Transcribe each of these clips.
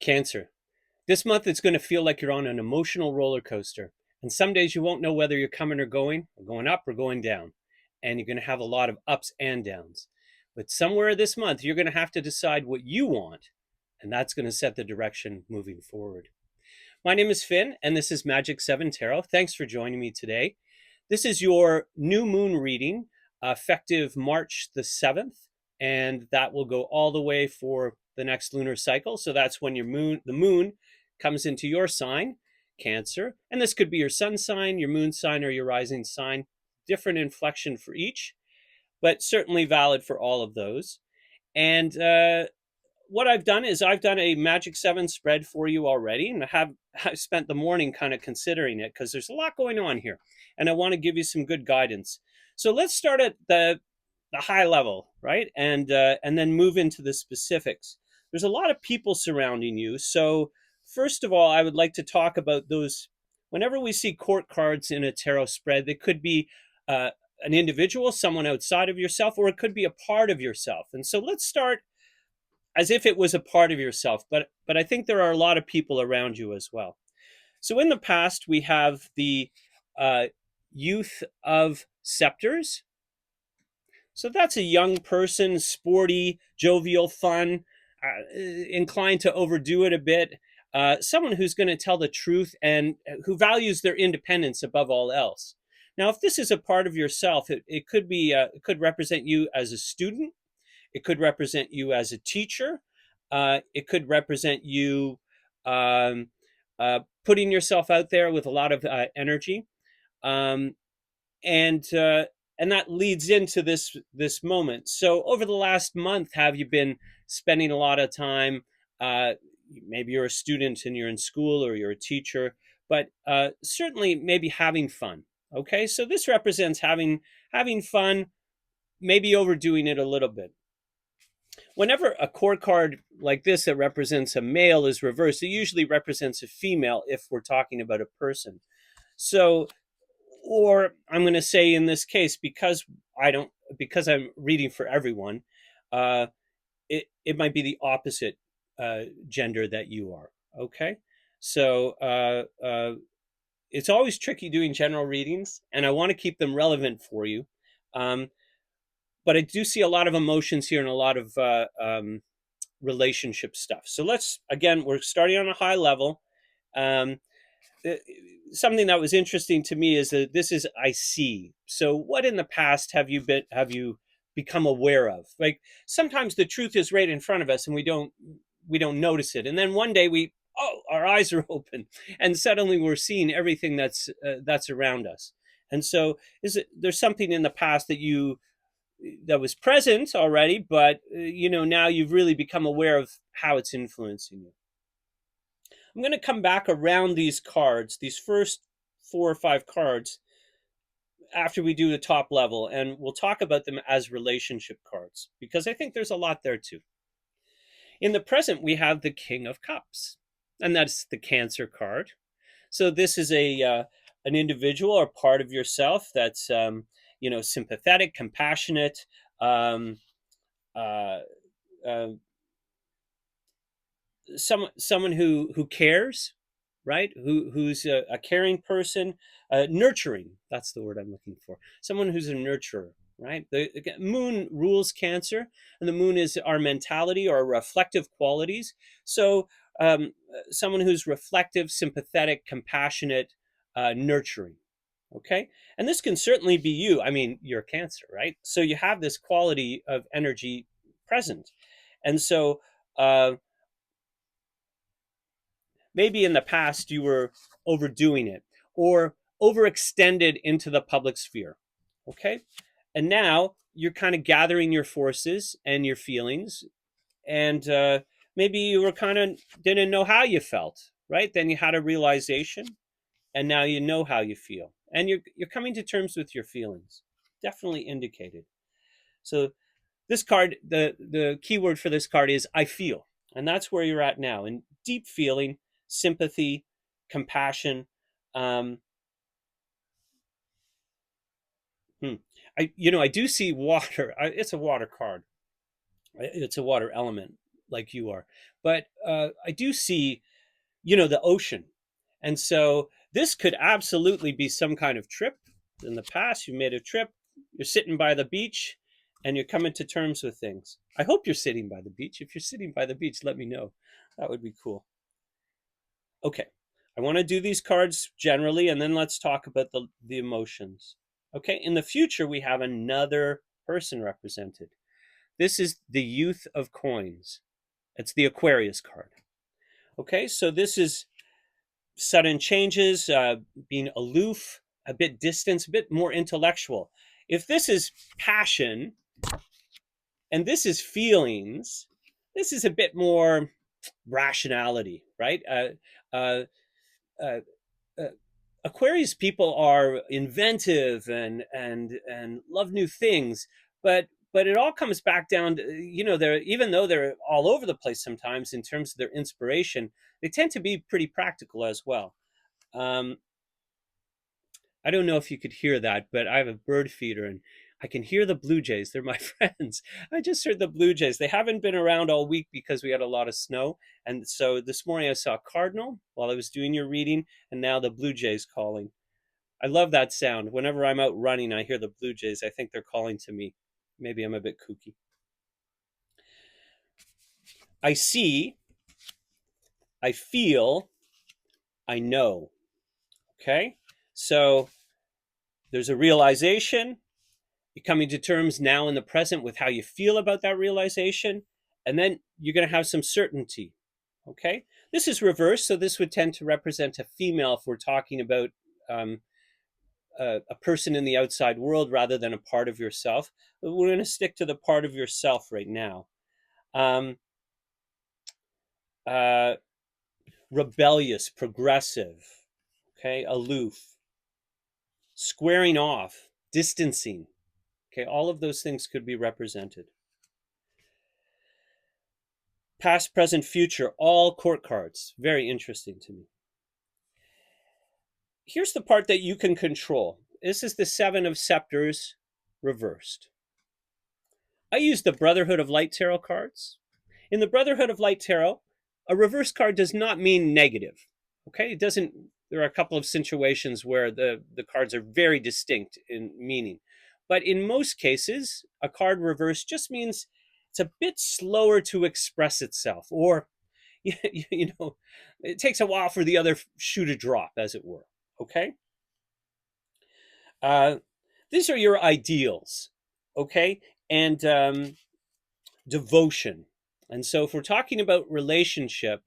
Cancer. This month it's going to feel like you're on an emotional roller coaster. And some days you won't know whether you're coming or going up or going down. And you're going to have a lot of ups and downs. But somewhere this month, you're going to have to decide what you want. And that's going to set the direction moving forward. My name is Finn, and this is Magic 7 Tarot. Thanks for joining me today. This is your new moon reading, effective March the 7th, and that will go all the way for the next lunar cycle. So that's when the moon comes into your sign, Cancer, and this could be your sun sign, your moon sign, or your rising sign. Different inflection for each, but certainly valid for all of those. And what I've done is I've done a Magic 7 spread for you already, and I've spent the morning kind of considering it because there's a lot going on here, and I want to give you some good guidance. So let's start at the high level, right, and then move into the specifics. There's a lot of people surrounding you, so first of all, I would like to talk about those. Whenever we see court cards in a tarot spread, they could be an individual, someone outside of yourself, or it could be a part of yourself. And so let's start as if it was a part of yourself, but I think there are a lot of people around you as well. So in the past, we have the uh, youth of scepters. So that's a young person, sporty, jovial, fun, inclined to overdo it a bit. Someone who's going to tell the truth and who values their independence above all else. Now, if this is a part of yourself, it could be it could represent you as a student. It could represent you as a teacher. It could represent you um, putting yourself out there with a lot of energy, um, and and that leads into this moment. So, over the last month, have you been spending a lot of time? Uh, Maybe you're a student and you're in school, or you're a teacher, but certainly maybe having fun. Okay, so this represents having fun, maybe overdoing it a little bit. Whenever a court card like this that represents a male is reversed, it usually represents a female if we're talking about a person. So, or I'm going to say in this case, I don't, because I'm reading for everyone, uh, it might be the opposite gender that you are. Okay. So, it's always tricky doing general readings, and I want to keep them relevant for you. Um, but I do see a lot of emotions here and a lot of relationship stuff. So we're starting on a high level. Um, uh, Something that was interesting to me is that this is I see. So what in the past have you become aware of? Like sometimes the truth is right in front of us and we don't notice it. And then one day our eyes are open and suddenly we're seeing everything that's around us. And so there's something in the past that was present already, but now you've really become aware of how it's influencing you. I'm going to come back around these cards, these first 4 or 5 cards, after we do the top level, and we'll talk about them as relationship cards because I think there's a lot there too. In the present, we have the King of Cups, and that's the Cancer card. So this is an individual or part of yourself that's sympathetic, compassionate, um, uh, uh, someone who cares, right? Who's a caring person, nurturing. That's the word I'm looking for. Someone who's a nurturer, right? The moon rules Cancer, and the moon is our mentality or reflective qualities. So someone who's reflective, sympathetic, compassionate, nurturing. Okay, and this can certainly be you. I mean, you're Cancer, right? So you have this quality of energy present, and so maybe in the past you were overdoing it or overextended into the public sphere. Okay. And now you're kind of gathering your forces and your feelings. And maybe you were kind of didn't know how you felt, right? Then you had a realization and now you know how you feel. And you're coming to terms with your feelings. Definitely indicated. So this card, the keyword for this card is I feel. And that's where you're at now. In deep feeling, sympathy, compassion. Um, hmm. I do see water. It's a water card. It's a water element. like you are. But I do see, the ocean. And so this could absolutely be some kind of trip. In the past, you made a trip, you're sitting by the beach, and you're coming to terms with things. I hope you're sitting by the beach. If you're sitting by the beach, let me know. That would be cool. Okay. I want to do these cards generally, and then let's talk about the emotions. Okay. In the future, we have another person represented. This is the Youth of Coins. It's the Aquarius card. Okay. So this is sudden changes, being aloof, a bit distant, a bit more intellectual. If this is passion and this is feelings, this is a bit more rationality, right? Uh, uh, uh, Aquarius people are inventive and love new things, but it all comes back down to, they're, even though they're all over the place sometimes in terms of their inspiration, they tend to be pretty practical as well. Um, I don't know if you could hear that, but I have a bird feeder and I can hear the blue jays. They're my friends. I just heard the blue jays. They haven't been around all week because we had a lot of snow. And so this morning I saw a cardinal while I was doing your reading, and now the blue jays calling. I love that sound. Whenever I'm out running, I hear the blue jays. I think they're calling to me. Maybe I'm a bit kooky. I see, I feel, I know. Okay? So there's a realization. You're coming to terms now in the present with how you feel about that realization, and then you're going to have some certainty. Okay, this is reversed, so this would tend to represent a female if we're talking about um, a person in the outside world rather than a part of yourself. But we're going to stick to the part of yourself right now. um, uh, Rebellious, progressive, okay, aloof, squaring off, distancing. Okay, all of those things could be represented. Past, present, future, all court cards. Very interesting to me. Here's the part that you can control. This is the Seven of Scepters reversed. I use the Brotherhood of Light Tarot cards. In the Brotherhood of Light Tarot, a reverse card does not mean negative. Okay, it doesn't. There are a couple of situations where the cards are very distinct in meaning. But in most cases, a card reversed just means it's a bit slower to express itself, or it takes a while for the other shoe to drop, as it were. Okay. Uh, these are your ideals. Okay. And devotion. And so if we're talking about relationship,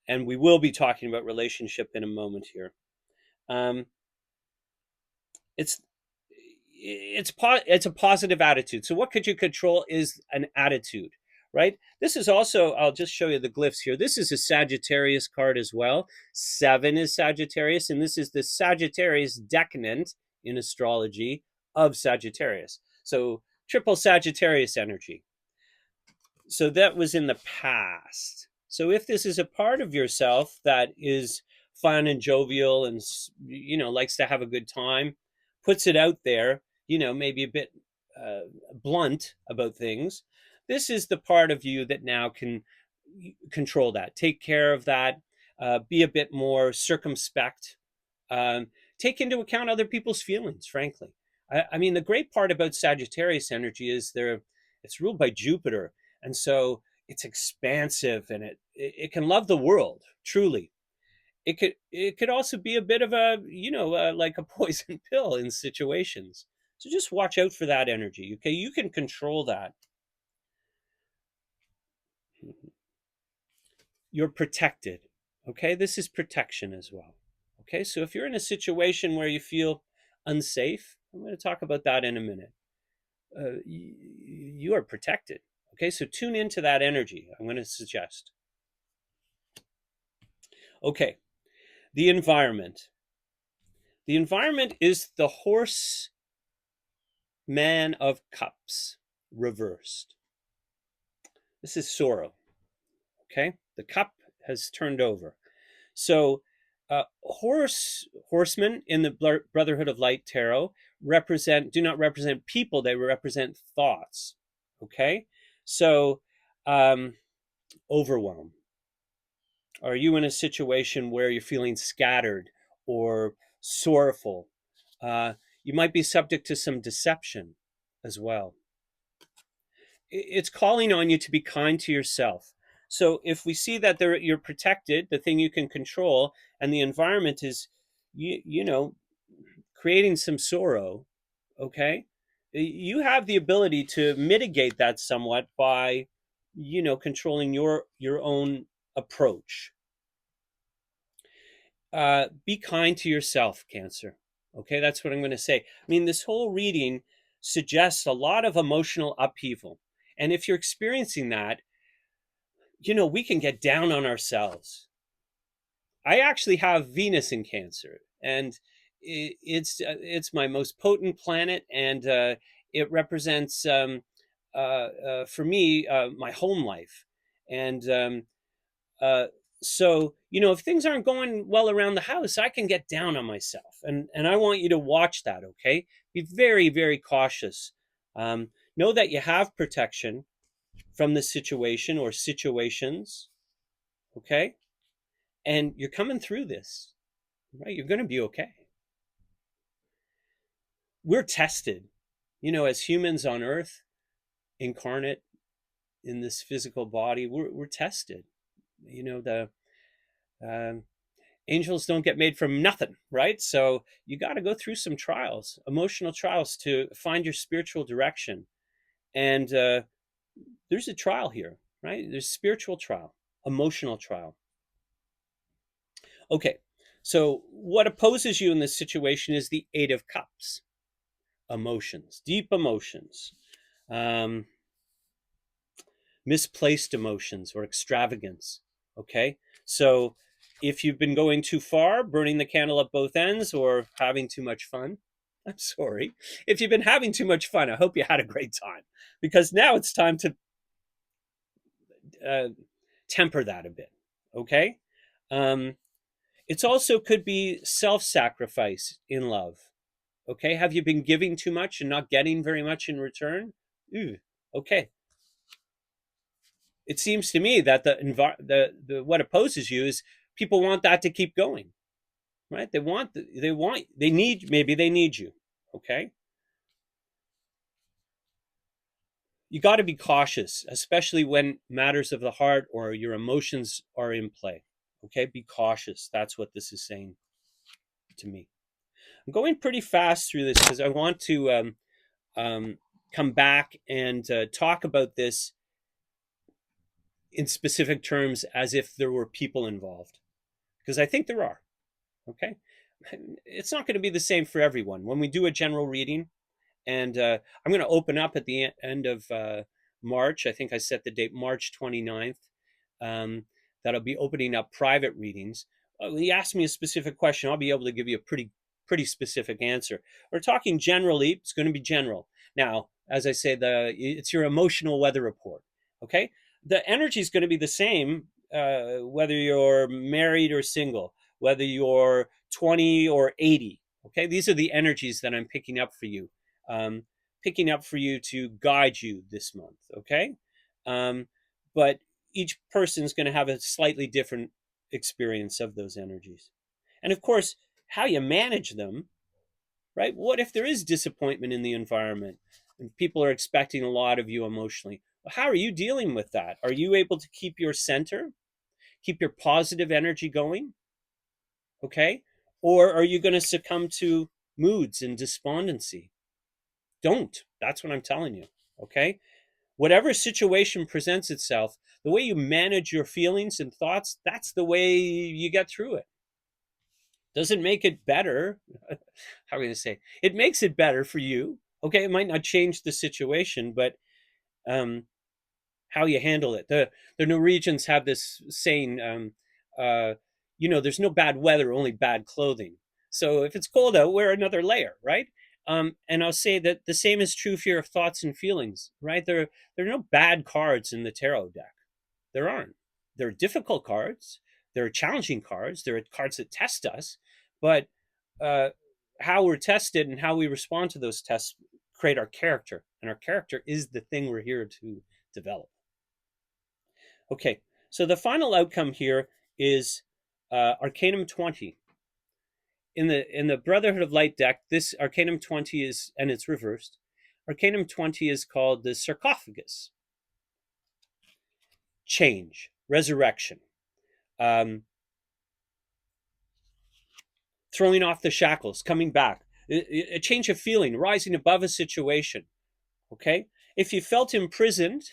and we will be talking about relationship in a moment here, um, it's it's a positive attitude. So what could you control is an attitude, right? This is also, I'll just show you the glyphs here. This is a Sagittarius card as well. 7 is Sagittarius, and this is the Sagittarius decadent in astrology of Sagittarius. So triple Sagittarius energy. So that was in the past. So if this is a part of yourself that is fun and jovial and likes to have a good time, puts it out there, maybe a bit blunt about things, this is the part of you that now can control that, take care of that, be a bit more circumspect, take into account other people's feelings, frankly. I mean, the great part about Sagittarius energy is it's ruled by Jupiter, and so it's expansive, and it can love the world truly. It could also be a bit of a like a poison pill in situations. So just watch out for that energy. Okay, you can control that. You're protected. Okay, this is protection as well. Okay, so if you're in a situation where you feel unsafe, I'm going to talk about that in a minute. You are protected. Okay, so tune into that energy. I'm going to suggest. Okay, the environment. The environment is the horse man of cups reversed. This is sorrow. Okay, the cup has turned over. So, horsemen in the Brotherhood of Light Tarot do not represent people; they represent thoughts. Okay, so overwhelm? Are you in a situation where you're feeling scattered or sorrowful? Uh, you might be subject to some deception as well. It's calling on you to be kind to yourself. So if we see that you're protected, the thing you can control, and the environment is, you know, creating some sorrow, okay, you have the ability to mitigate that somewhat by, controlling your own approach. Be kind to yourself, Cancer. Okay, that's what I'm going to say. I mean, this whole reading suggests a lot of emotional upheaval. And if you're experiencing that, we can get down on ourselves. I actually have Venus in Cancer, and it's my most potent planet, and it represents, for me, my home life. And uh, so, if things aren't going well around the house, I can get down on myself, and I want you to watch that. Okay, be very, very cautious. Know that you have protection from the situation or situations. Okay, and you're coming through this, right? You're going to be okay. We're tested, as humans on Earth, incarnate in this physical body. We're tested. The um, angels don't get made from nothing, right? So you got to go through some trials, emotional trials, to find your spiritual direction. And there's a trial here, right? There's spiritual trial, emotional trial. Okay, so what opposes you in this situation is the Eight of Cups, emotions, deep emotions, um, misplaced emotions or extravagance. Okay, so if you've been going too far, burning the candle at both ends, or having too much fun, I'm sorry. If you've been having too much fun, I hope you had a great time, because now it's time to uh, temper that a bit. Okay, um, it's also could be self-sacrifice in love. Okay, have you been giving too much and not getting very much in return? Ooh, okay, it seems to me that the what opposes you is people want that to keep going, right? They need, maybe they need you. Okay, you got to be cautious, especially when matters of the heart or your emotions are in play. Okay, be cautious. That's what this is saying to me. I'm going pretty fast through this because I want to um, come back and talk about this in specific terms as if there were people involved, because I think there are. Okay, it's not going to be the same for everyone when we do a general reading. And I'm going to open up at the end of March. I think I set the date March 29th. um, that I'll be opening up private readings. He asked me a specific question, I'll be able to give you a pretty specific answer. We're talking generally, it's going to be general. Now, as I say, it's your emotional weather report. Okay, the energy is going to be the same, whether you're married or single, whether you're 20 or 80. Okay, these are the energies that I'm um, picking up for you to guide you this month. Okay, but each person is going to have a slightly different experience of those energies. And of course, how you manage them, right? What if there is disappointment in the environment and people are expecting a lot of you emotionally? Well, how are you dealing with that? Are you able to keep your center, keep your positive energy going? Okay. Or are you going to succumb to moods and despondency? Don't. That's what I'm telling you. Okay. Whatever situation presents itself, the way you manage your feelings and thoughts, that's the way you get through it. Doesn't make it better. How are we going to say? It makes it better for you. Okay, it might not change the situation, but um, how you handle it. The Norwegians have this saying, uh, there's no bad weather, only bad clothing. So if it's cold out, wear another layer, right? And I'll say that the same is true for your thoughts and feelings, right? There are no bad cards in the tarot deck. There aren't. There are difficult cards. There are challenging cards. There are cards that test us, but uh, how we're tested and how we respond to those tests create our character, and our character is the thing we're here to develop. Okay, so the final outcome here is Arcanum 20. In the Brotherhood of Light deck, this Arcanum 20 is, and it's reversed. Arcanum 20 is called the sarcophagus. Change, resurrection, um, throwing off the shackles, coming back, a change of feeling, rising above a situation. Okay? If you felt imprisoned,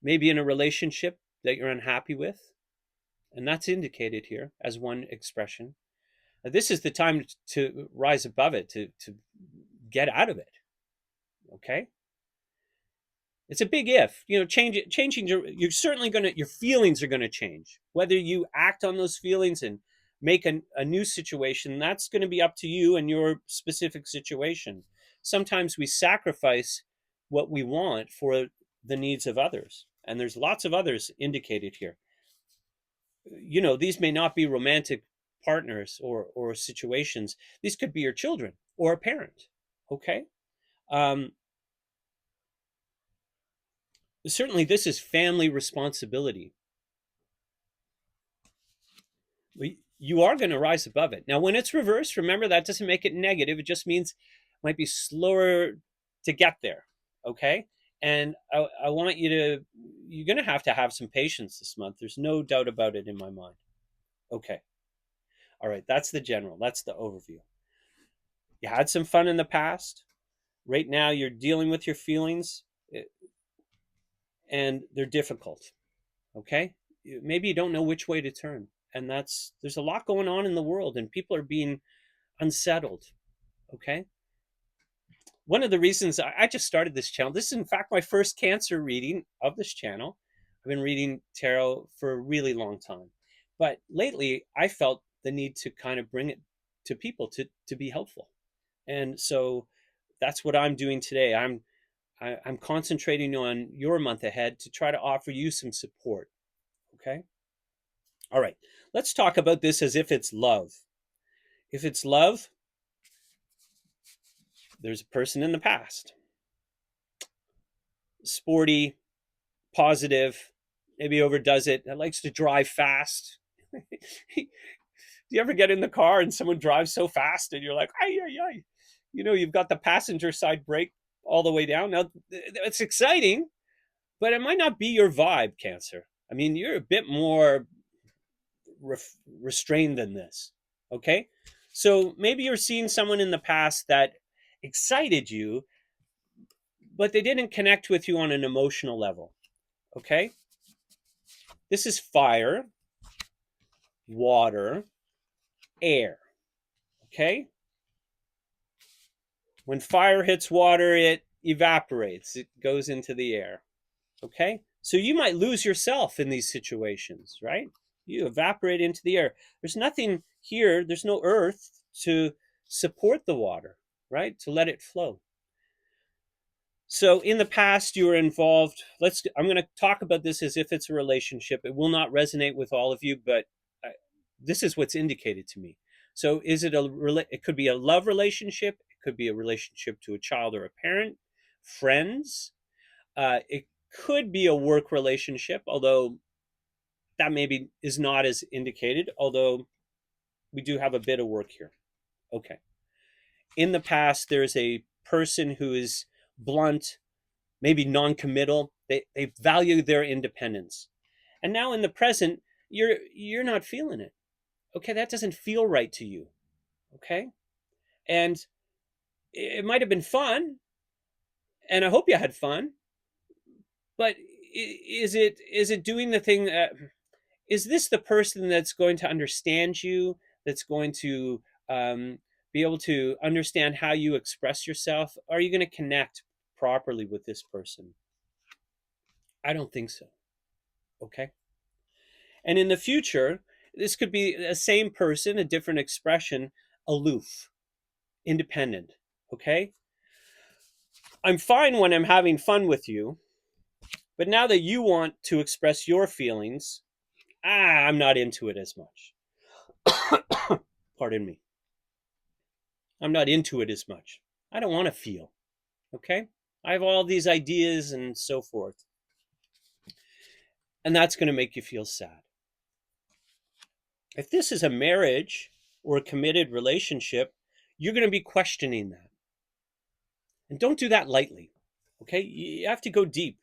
maybe in a relationship that you're unhappy with, and that's indicated here as one expression, this is the time to rise above it, to get out of it. Okay? It's a big if. Changing you're certainly your feelings are gonna change. Whether you act on those feelings and make a new situation, that's gonna be up to you and your specific situation. Sometimes we sacrifice what we want for the needs of others. And there's lots of others indicated here. These may not be romantic partners or situations. These could be your children or a parent. Okay. Um, Certainly, this is family responsibility. You are going to rise above it. Now, when it's reversed, remember that doesn't make it negative. It just means it might be slower to get there. Okay. And I want you're going to have some patience this month. There's no doubt about it in my mind. Okay. All right. That's the general, that's the overview. You had some fun in the past. Right now, you're dealing with your feelings, and they're difficult. Okay. Maybe you don't know which way to turn. And there's a lot going on in the world, and people are being unsettled. Okay. One of the reasons I just started this channel, this is in fact my first Cancer reading of this channel. I've been reading tarot for a really long time. But lately, I felt the need to kind of bring it to people to be helpful. And so that's what I'm doing today. I'm concentrating on your month ahead to try to offer you some support. Okay. All right. Let's talk about this as if it's love. If it's love, there's a person in the past. Sporty, positive, maybe overdoes it, that likes to drive fast. Do you ever get in the car and someone drives so fast and you're like, ay, ay, ay. You've got the passenger side brake all the way down. Now, it's exciting, but it might not be your vibe, Cancer. I mean, you're a bit more restrained than this. Okay. So maybe you're seeing someone in the past that excited you, but they didn't connect with you on an emotional level. Okay. This is fire, water, air. Okay. When fire hits water, it evaporates, it goes into the air. Okay. So you might lose yourself in these situations, right? You evaporate into the air. There's nothing here, there's no earth to support the water, right? To let it flow. So in the past, you were involved. I'm going to talk about this as if it's a relationship. It will not resonate with all of you, but this is what's indicated to me. So it could be a love relationship. It could be a relationship to a child or a parent, friends. It could be a work relationship, although that maybe is not as indicated, although we do have a bit of work here. Okay. In the past, there's a person who is blunt, maybe non-committal. They value their independence. And now in the present, you're not feeling it. Okay, that doesn't feel right to you. Okay? And it might have been fun, and I hope you had fun, but is it doing the thing that is this the person that's going to understand you, that's going to be able to understand how you express yourself? Are you going to connect properly with this person? I don't think so. Okay. And in the future, this could be the same person, a different expression, aloof, independent. Okay. I'm fine when I'm having fun with you, but now that you want to express your feelings, I'm not into it as much. Pardon me. I'm not into it as much. I don't want to feel. Okay. I have all these ideas and so forth. and that's going to make you feel sad. If this is a marriage or a committed relationship, you're going to be questioning that. And don't do that lightly. Okay? You have to go deep.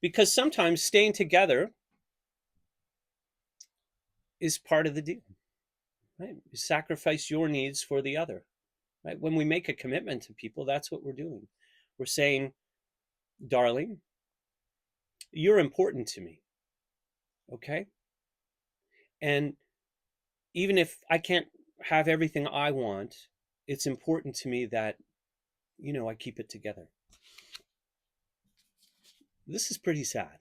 Because sometimes staying together is part of the deal. Right? You sacrifice your needs for the other. Right? When we make a commitment to people, that's what we're doing. We're saying, darling, you're important to me. Okay? And even if I can't have everything I want, it's important to me that, I keep it together. This is pretty sad.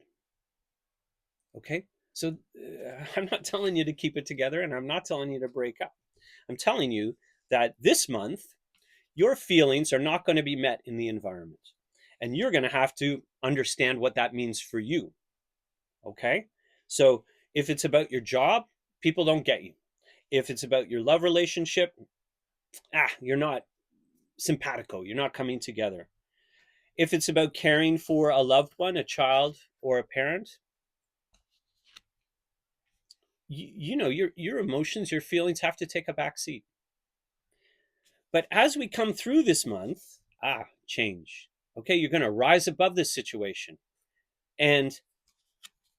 Okay? So I'm not telling you to keep it together, and I'm not telling you to break up. I'm telling you that this month, your feelings are not going to be met in the environment. And you're going to have to understand what that means for you. Okay? So if it's about your job, people don't get you. If it's about your love relationship, you're not simpatico. You're not coming together. If it's about caring for a loved one, a child, or a parent, your emotions, your feelings have to take a back seat. But as we come through this month, change. Okay, you're going to rise above this situation. And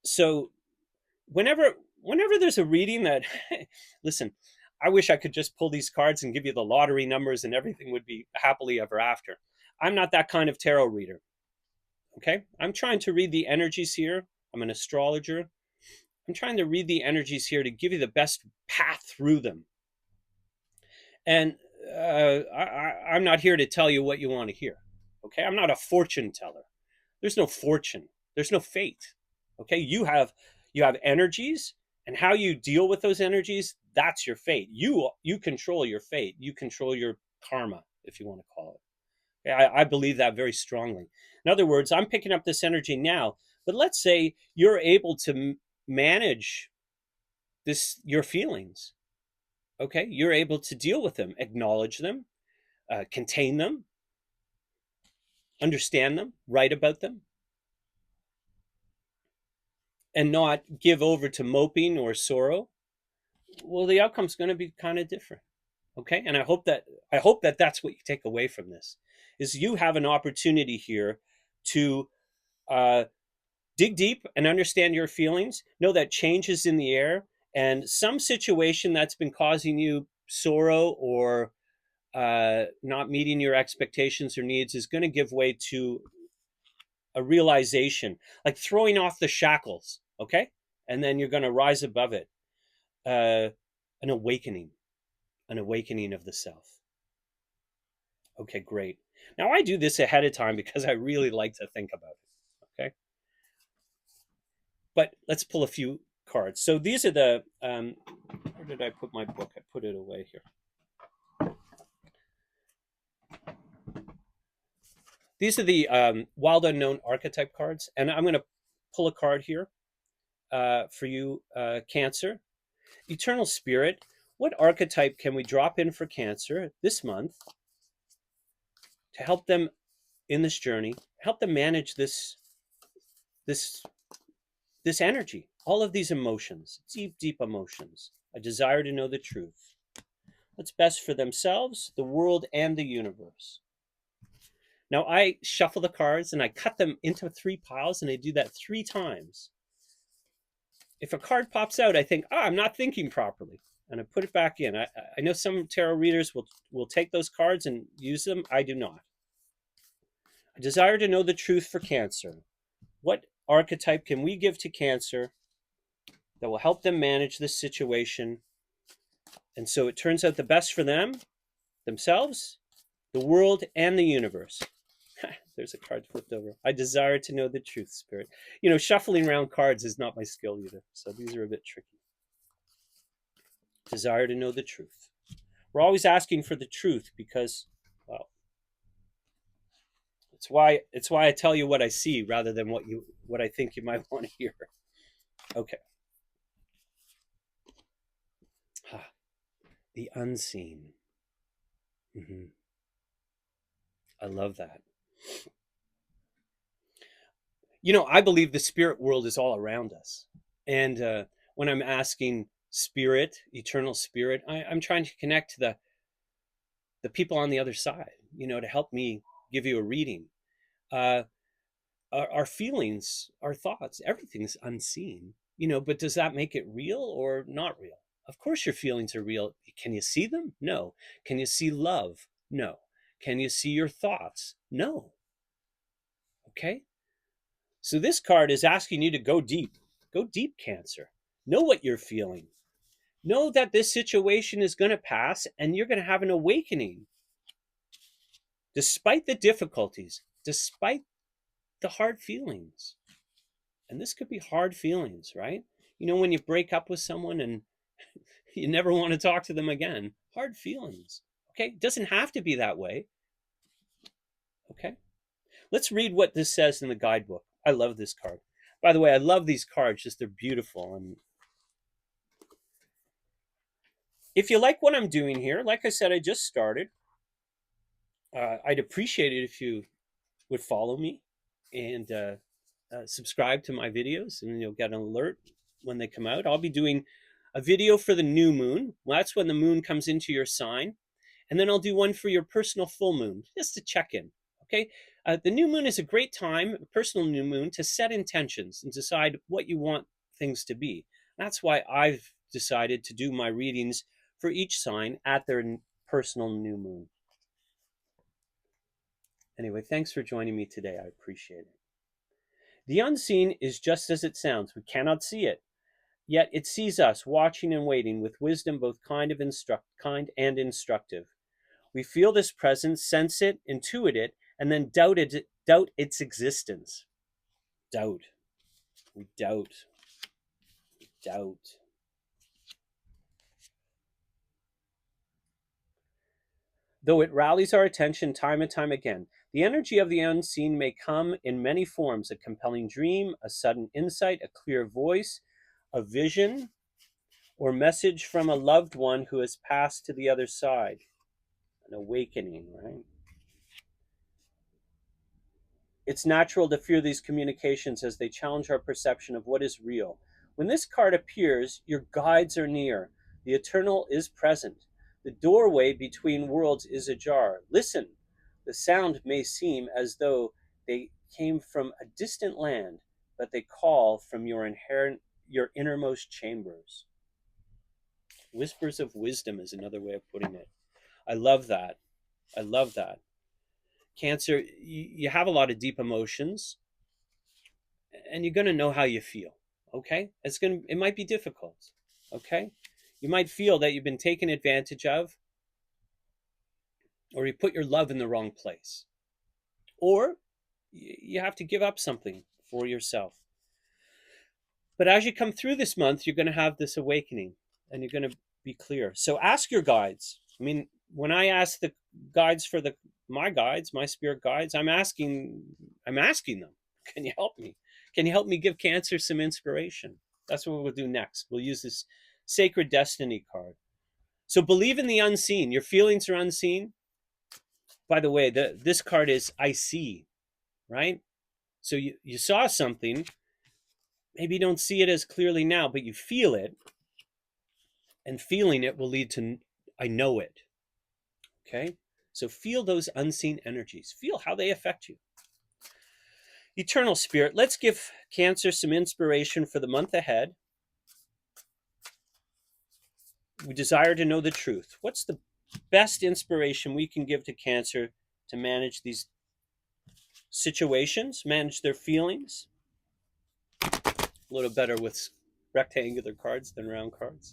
so whenever there's a reading that listen, I wish I could just pull these cards and give you the lottery numbers and everything would be happily ever after. I'm not that kind of tarot reader. Okay? I'm trying to read the energies here. I'm an astrologer. I'm trying to read the energies here to give you the best path through them. And I'm not here to tell you what you want to hear. Okay? I'm not a fortune teller. There's no fortune. There's no fate. Okay? You have energies, and how you deal with those energies, that's your fate. You control your fate. You control your karma, if you want to call it. I believe that very strongly. In other words, I'm picking up this energy now, but let's say you're able to manage your feelings. Okay, you're able to deal with them, acknowledge them, contain them, understand them, write about them, and not give over to moping or sorrow. Well, the outcome's going to be kind of different. Okay, and I hope that that's what you take away from this, is you have an opportunity here to dig deep and understand your feelings. Know that change is in the air, and some situation that's been causing you sorrow or not meeting your expectations or needs is going to give way to a realization, like throwing off the shackles. Okay, and then you're going to rise above it. An awakening of the self. Okay, great. Now I do this ahead of time because I really like to think about it. Okay, but let's pull a few cards. So these are the where did I put my book? I put it away here. These are the wild unknown archetype cards, and I'm going to pull a card here for you, Cancer. Eternal Spirit. What archetype can we drop in for Cancer this month to help them in this journey, help them manage this energy, all of these emotions, deep emotions, a desire to know the truth, what's best for themselves, the world, and the universe. Now I shuffle the cards and I cut them into 3 piles, and I do that 3 times. If a card pops out, I think, I'm not thinking properly, and I put it back in. I know some tarot readers will take those cards and use them. I do not. A desire to know the truth for Cancer. What archetype can we give to Cancer that will help them manage this situation? And so it turns out the best for them, themselves, the world, and the universe. There's a card flipped over. I desire to know the truth, Spirit. Shuffling around cards is not my skill either, so these are a bit tricky. Desire to know the truth. We're always asking for the truth because, well, it's why I tell you what I see rather than what I think you might want to hear. Okay. The unseen. Mm-hmm. I love that. I believe the spirit world is all around us. And when I'm asking spirit, eternal spirit, I'm trying to connect to the people on the other side, to help me give you a reading. Uh, our feelings, our thoughts, everything's unseen, but does that make it real or not real? Of course, your feelings are real. Can you see them? No. Can you see love? No. Can you see your thoughts? No. Okay. So this card is asking you to go deep. Go deep, Cancer. Know what you're feeling. Know that this situation is going to pass and you're going to have an awakening. Despite the difficulties, despite the hard feelings. And this could be hard feelings, right? When you break up with someone and you never want to talk to them again. Hard feelings. Okay? It doesn't have to be that way. Okay? Let's read what this says in the guidebook. I love this card. By the way, I love these cards, just they're beautiful. And if you like what I'm doing here, like I said, I just started. I'd appreciate it if you would follow me and subscribe to my videos, and you'll get an alert when they come out. I'll be doing a video for the new moon. Well, that's when the moon comes into your sign. And then I'll do one for your personal full moon, just to check in. Okay. The new moon is a great time, personal new moon, to set intentions and decide what you want things to be. That's why I've decided to do my readings for each sign at their personal new moon. Anyway, thanks for joining me today. I appreciate it. The unseen is just as it sounds. We cannot see it, yet it sees us, watching and waiting with wisdom both kind and instructive. We feel this presence, sense it, intuit it, and then doubt its existence. Doubt. We doubt. We doubt. Though it rallies our attention time and time again, the energy of the unseen may come in many forms: a compelling dream, a sudden insight, a clear voice, a vision, or message from a loved one who has passed to the other side. An awakening, right? It's natural to fear these communications as they challenge our perception of what is real. When this card appears, your guides are near. The eternal is present. The doorway between worlds is ajar. Listen. The sound may seem as though they came from a distant land, but they call from your innermost chambers. Whispers of wisdom is another way of putting it. I love that. I love that. Cancer, you have a lot of deep emotions, and you're going to know how you feel. Okay, it might be difficult. Okay, you might feel that you've been taken advantage of, or you put your love in the wrong place, or you have to give up something for yourself. But as you come through this month, you're going to have this awakening, and you're going to be clear. So ask your guides. I mean, when I ask the guides for my spirit guides, I'm asking them, can you help me? Can you help me give Cancer some inspiration? That's what we'll do next. We'll use this Sacred Destiny card. So believe in the unseen. Your feelings are unseen. By the way, this card is I see, right? So you saw something. Maybe you don't see it as clearly now, but you feel it. And feeling it will lead to I know it. Okay? So feel those unseen energies. Feel how they affect you. Eternal Spirit, let's give Cancer some inspiration for the month ahead. We desire to know the truth. What's the best inspiration we can give to Cancer to manage these situations, manage their feelings? A little better with rectangular cards than round cards.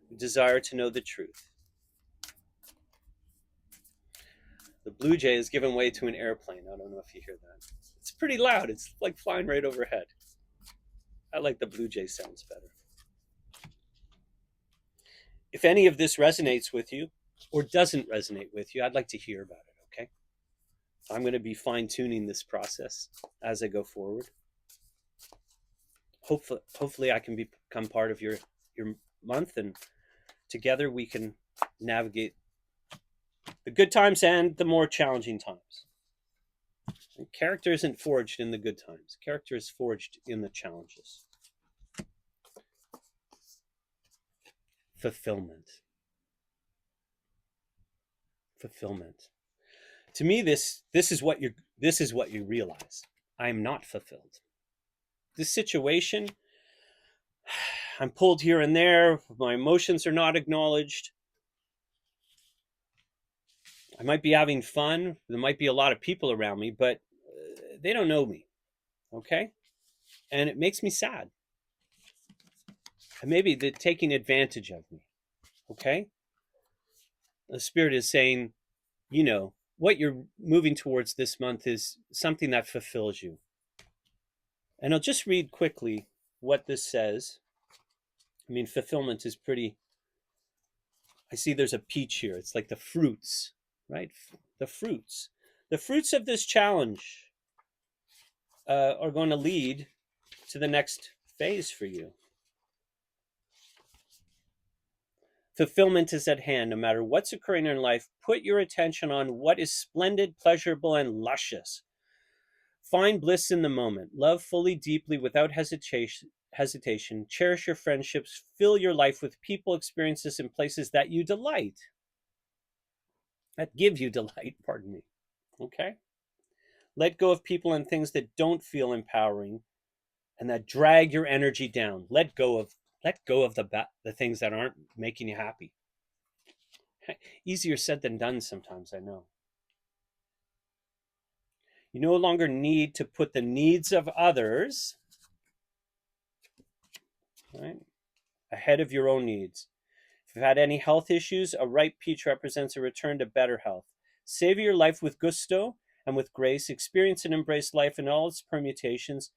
We desire to know the truth. The blue jay is giving way to an airplane. I don't know if you hear that. It's pretty loud. It's like flying right overhead. I like the blue jay sounds better. If any of this resonates with you or doesn't resonate with you, I'd like to hear about it, okay? I'm going to be fine-tuning this process as I go forward. Hopefully I can become part of your month, and together we can navigate the good times and the more challenging times. Character isn't forged in the good times. Character is forged in the challenges. Fulfillment. Fulfillment. To me, this is what you realize. I am not fulfilled. This situation, I'm pulled here and there. My emotions are not acknowledged. I might be having fun. There might be a lot of people around me, but they don't know me. Okay? And it makes me sad. And maybe they're taking advantage of me. Okay? The spirit is saying, what you're moving towards this month is something that fulfills you. And I'll just read quickly what this says. I mean, fulfillment is pretty. I see there's a peach here. It's like the fruits, right? The fruits. The fruits of this challenge are going to lead to the next phase for you. Fulfillment is at hand. No matter what's occurring in life, put your attention on what is splendid, pleasurable, and luscious. Find bliss in the moment. Love fully, deeply, without hesitation. Cherish your friendships. Fill your life with people, experiences, and places that you delight. That give you delight, pardon me. Okay? Let go of people and things that don't feel empowering and that drag your energy down. Let go of the things that aren't making you happy. Easier said than done sometimes, I know. You no longer need to put the needs of others, right, ahead of your own needs. If you've had any health issues, a ripe peach represents a return to better health. Savor your life with gusto and with grace. Experience and embrace life in all its permutations.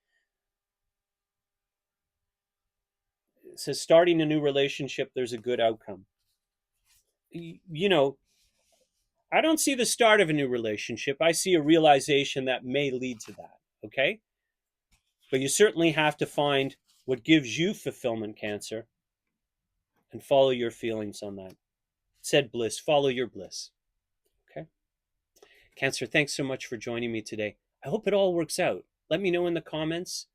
It says, starting a new relationship, there's a good outcome. I don't see the start of a new relationship. I see a realization that may lead to that. Okay? But you certainly have to find what gives you fulfillment, Cancer, and follow your feelings on that. Said bliss, follow your bliss. Okay? Cancer, thanks so much for joining me today. I hope it all works out. Let me know in the comments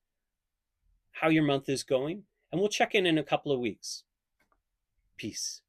how your month is going, and we'll check in a couple of weeks. Peace.